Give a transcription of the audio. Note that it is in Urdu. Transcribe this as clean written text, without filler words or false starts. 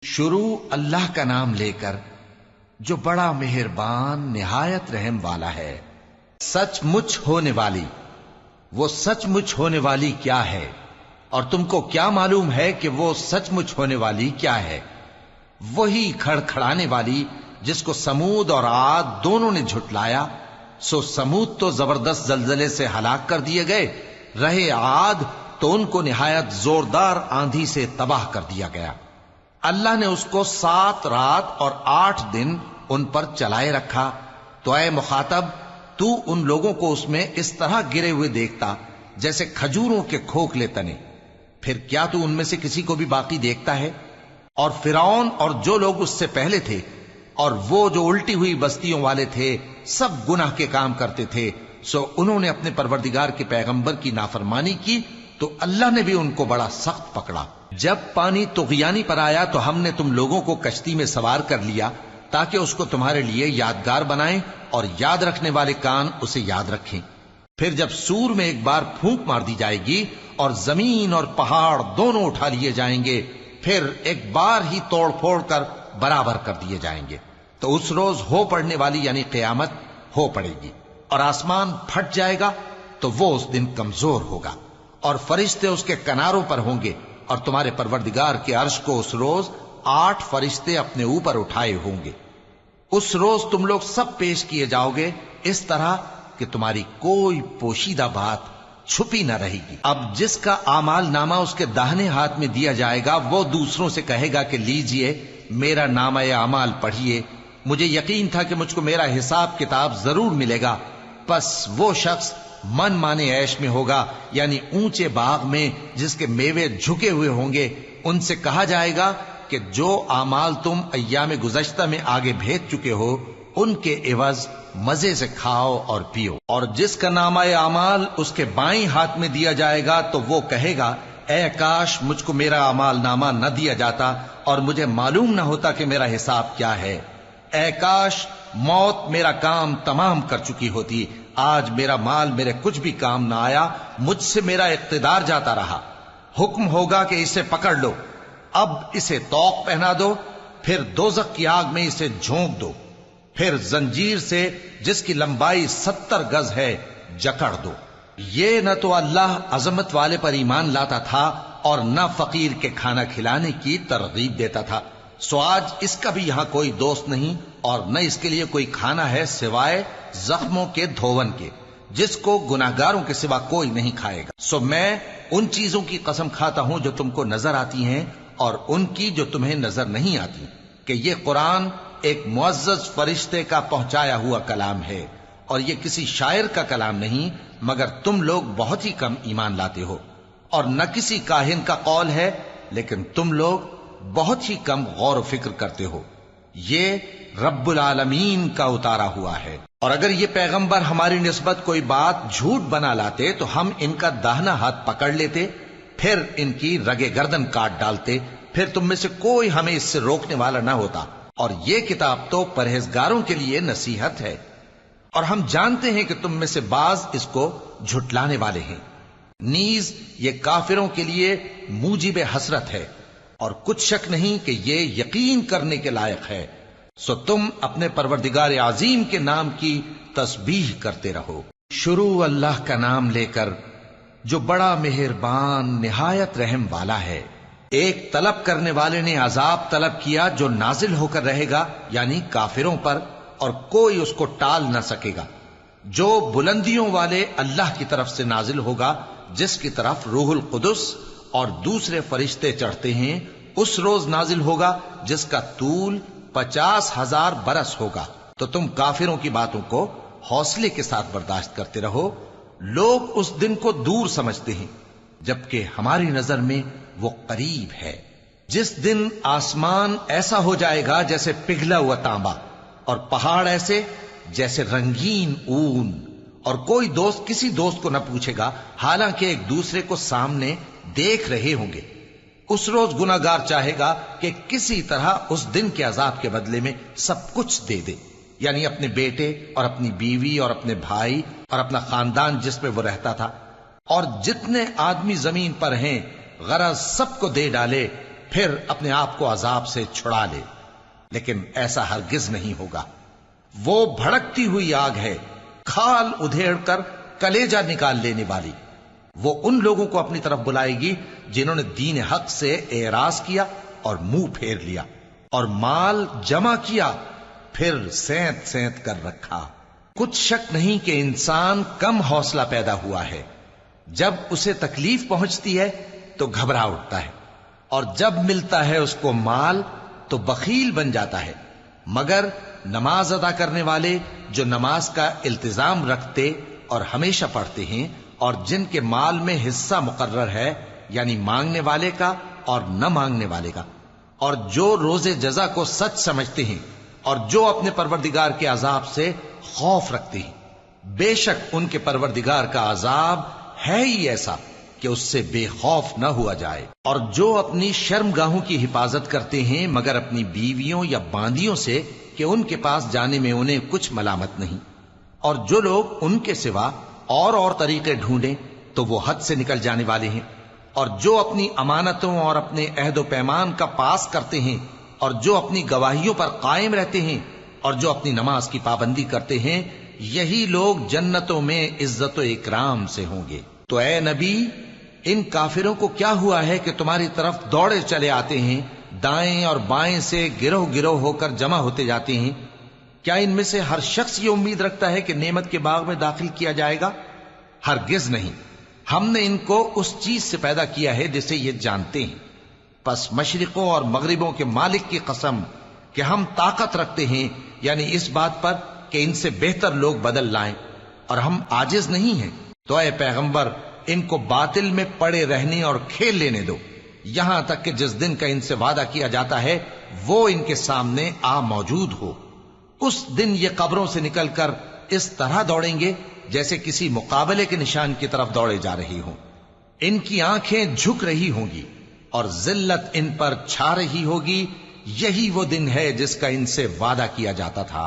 شروع اللہ کا نام لے کر جو بڑا مہربان نہایت رحم والا ہے۔ سچ مچ ہونے والی، وہ سچ مچ ہونے والی کیا ہے؟ اور تم کو کیا معلوم ہے کہ وہ سچ مچ ہونے والی کیا ہے؟ وہی کھڑکھڑانے والی جس کو سمود اور عاد دونوں نے جھٹلایا۔ سو سمود تو زبردست زلزلے سے ہلاک کر دیے گئے، رہے عاد تو ان کو نہایت زوردار آندھی سے تباہ کر دیا گیا۔ اللہ نے اس کو 7 رات اور 8 دن ان پر چلائے رکھا۔ تو اے مخاطب، تو ان لوگوں کو اس میں اس طرح گرے ہوئے دیکھتا جیسے کھجوروں کے کھوکھلے تنے، پھر کیا تو ان میں سے کسی کو بھی باقی دیکھتا ہے؟ اور فرعون اور جو لوگ اس سے پہلے تھے اور وہ جو الٹی ہوئی بستیوں والے تھے، سب گناہ کے کام کرتے تھے، سو انہوں نے اپنے پروردگار کے پیغمبر کی نافرمانی کی تو اللہ نے بھی ان کو بڑا سخت پکڑا۔ جب پانی طغیانی پر آیا تو ہم نے تم لوگوں کو کشتی میں سوار کر لیا تاکہ اس کو تمہارے لیے یادگار بنائیں اور یاد رکھنے والے کان اسے یاد رکھیں۔ پھر جب سور میں ایک بار پھونک مار دی جائے گی اور زمین اور پہاڑ دونوں اٹھا لیے جائیں گے، پھر ایک بار ہی توڑ پھوڑ کر برابر کر دیے جائیں گے، تو اس روز ہو پڑنے والی یعنی قیامت ہو پڑے گی، اور آسمان پھٹ جائے گا تو وہ اس دن کمزور ہوگا، اور فرشتے اس کے کناروں پر ہوں گے، اور تمہارے پروردگار کے عرش کو اس روز 8 فرشتے اپنے اوپر اٹھائے ہوں گے۔ اس روز تم لوگ سب پیش کیے جاؤ گے اس طرح کہ تمہاری کوئی پوشیدہ بات چھپی نہ رہے گی۔ اب جس کا اعمال نامہ اس کے داہنے ہاتھ میں دیا جائے گا، وہ دوسروں سے کہے گا کہ لیجئے میرا نامہ اعمال پڑھیے، مجھے یقین تھا کہ مجھ کو میرا حساب کتاب ضرور ملے گا۔ پس وہ شخص من مانے عیش میں ہوگا، یعنی اونچے باغ میں جس کے میوے جھکے ہوئے ہوں گے۔ ان سے کہا جائے گا کہ جو اعمال تم ایام گزشتہ میں آگے بھیج چکے ہو، ان کے عوض مزے سے کھاؤ اور پیو۔ اور جس کا نامہ اعمال اس کے بائیں ہاتھ میں دیا جائے گا تو وہ کہے گا اے کاش مجھ کو میرا اعمال نامہ نہ دیا جاتا اور مجھے معلوم نہ ہوتا کہ میرا حساب کیا ہے۔ اے کاش موت میرا کام تمام کر چکی ہوتی، آج میرا مال میرے کچھ بھی کام نہ آیا، مجھ سے میرا اقتدار جاتا رہا۔ حکم ہوگا کہ اسے پکڑ لو، اب اسے طوق پہنا دو، پھر دوزخ کی آگ میں اسے جھونک دو، پھر زنجیر سے جس کی لمبائی 70 گز ہے جکڑ دو۔ یہ نہ تو اللہ عظمت والے پر ایمان لاتا تھا اور نہ فقیر کے کھانا کھلانے کی ترغیب دیتا تھا، سو آج اس کا بھی یہاں کوئی دوست نہیں اور نہ اس کے لیے کوئی کھانا ہے سوائے زخموں کے دھون کے، جس کو گناہگاروں کے سوا کوئی نہیں کھائے گا۔ سو میں ان چیزوں کی قسم کھاتا ہوں جو تم کو نظر آتی ہیں اور ان کی جو تمہیں نظر نہیں آتی، کہ یہ قرآن ایک معزز فرشتے کا پہنچایا ہوا کلام ہے، اور یہ کسی شاعر کا کلام نہیں، مگر تم لوگ بہت ہی کم ایمان لاتے ہو، اور نہ کسی کاہن کا قول ہے، لیکن تم لوگ بہت ہی کم غور و فکر کرتے ہو۔ یہ رب العالمین کا اتارا ہوا ہے۔ اور اگر یہ پیغمبر ہماری نسبت کوئی بات جھوٹ بنا لاتے تو ہم ان کا داہنا ہاتھ پکڑ لیتے، پھر ان کی رگے گردن کاٹ ڈالتے، پھر تم میں سے کوئی ہمیں اس سے روکنے والا نہ ہوتا۔ اور یہ کتاب تو پرہیزگاروں کے لیے نصیحت ہے، اور ہم جانتے ہیں کہ تم میں سے بعض اس کو جھٹلانے والے ہیں۔ نیز یہ کافروں کے لیے موجب حسرت ہے، اور کچھ شک نہیں کہ یہ یقین کرنے کے لائق ہے۔ سو تم اپنے پروردگار عظیم کے نام کی تسبیح کرتے رہو۔ شروع اللہ کا نام لے کر جو بڑا مہربان نہایت رحم والا ہے۔ ایک طلب کرنے والے نے عذاب طلب کیا جو نازل ہو کر رہے گا، یعنی کافروں پر، اور کوئی اس کو ٹال نہ سکے گا، جو بلندیوں والے اللہ کی طرف سے نازل ہوگا، جس کی طرف روح القدس اور دوسرے فرشتے چڑھتے ہیں، اس روز نازل ہوگا جس کا طول 50,000 برس ہوگا۔ تو تم کافروں کی باتوں کو حوصلے کے ساتھ برداشت کرتے رہو۔ لوگ اس دن کو دور سمجھتے ہیں، جبکہ ہماری نظر میں وہ قریب ہے۔ جس دن آسمان ایسا ہو جائے گا جیسے پگھلا ہوا تانبا، اور پہاڑ ایسے جیسے رنگین اون، اور کوئی دوست کسی دوست کو نہ پوچھے گا، حالانکہ ایک دوسرے کو سامنے دیکھ رہے ہوں گے۔ اس روز گناہگار چاہے گا کہ کسی طرح اس دن کے عذاب کے بدلے میں سب کچھ دے دے، یعنی اپنے بیٹے اور اپنی بیوی اور اپنے بھائی اور اپنا خاندان جس میں وہ رہتا تھا، اور جتنے آدمی زمین پر ہیں غرض سب کو دے ڈالے، پھر اپنے آپ کو عذاب سے چھڑا لے، لیکن ایسا ہرگز نہیں ہوگا۔ وہ بھڑکتی ہوئی آگ ہے، کھال ادھیڑ کر کلیجہ نکال لینے والی۔ وہ ان لوگوں کو اپنی طرف بلائے گی جنہوں نے دین حق سے اعراض کیا اور منہ پھیر لیا، اور مال جمع کیا پھر سینت سینت کر رکھا۔ کچھ شک نہیں کہ انسان کم حوصلہ پیدا ہوا ہے، جب اسے تکلیف پہنچتی ہے تو گھبرا اٹھتا ہے، اور جب ملتا ہے اس کو مال تو بخیل بن جاتا ہے۔ مگر نماز ادا کرنے والے جو نماز کا التزام رکھتے اور ہمیشہ پڑھتے ہیں، اور جن کے مال میں حصہ مقرر ہے، یعنی مانگنے والے کا اور نہ مانگنے والے کا، اور جو روز جزا کو سچ سمجھتے ہیں، اور جو اپنے پروردگار کے عذاب سے خوف رکھتے ہیں، بے شک ان کے پروردگار کا عذاب ہے ہی ایسا کہ اس سے بے خوف نہ ہوا جائے۔ اور جو اپنی شرمگاہوں کی حفاظت کرتے ہیں مگر اپنی بیویوں یا باندیوں سے کہ ان کے پاس جانے میں انہیں کچھ ملامت نہیں، اور جو لوگ ان کے سوا اور طریقے ڈھونڈیں تو وہ حد سے نکل جانے والے ہیں، اور جو اپنی امانتوں اور اپنے عہد و پیمان کا پاس کرتے ہیں، اور جو اپنی گواہیوں پر قائم رہتے ہیں، اور جو اپنی نماز کی پابندی کرتے ہیں، یہی لوگ جنتوں میں عزت و اکرام سے ہوں گے۔ تو اے نبی، ان کافروں کو کیا ہوا ہے کہ تمہاری طرف دوڑے چلے آتے ہیں، دائیں اور بائیں سے گروہ گروہ ہو کر جمع ہوتے جاتے ہیں؟ کیا ان میں سے ہر شخص یہ امید رکھتا ہے کہ نعمت کے باغ میں داخل کیا جائے گا؟ ہرگز نہیں۔ ہم نے ان کو اس چیز سے پیدا کیا ہے جسے یہ جانتے ہیں۔ پس مشرقوں اور مغربوں کے مالک کی قسم کہ ہم طاقت رکھتے ہیں، یعنی اس بات پر کہ ان سے بہتر لوگ بدل لائیں، اور ہم عاجز نہیں ہیں۔ تو اے پیغمبر، ان کو باطل میں پڑے رہنے اور کھیل لینے دو، یہاں تک کہ جس دن کا ان سے وعدہ کیا جاتا ہے وہ ان کے سامنے آ موجود ہو۔ اس دن یہ قبروں سے نکل کر اس طرح دوڑیں گے جیسے کسی مقابلے کے نشان کی طرف دوڑے جا رہی ہوں۔ ان کی آنکھیں جھک رہی ہوں گی اور ذلت ان پر چھا رہی ہوگی۔ یہی وہ دن ہے جس کا ان سے وعدہ کیا جاتا تھا۔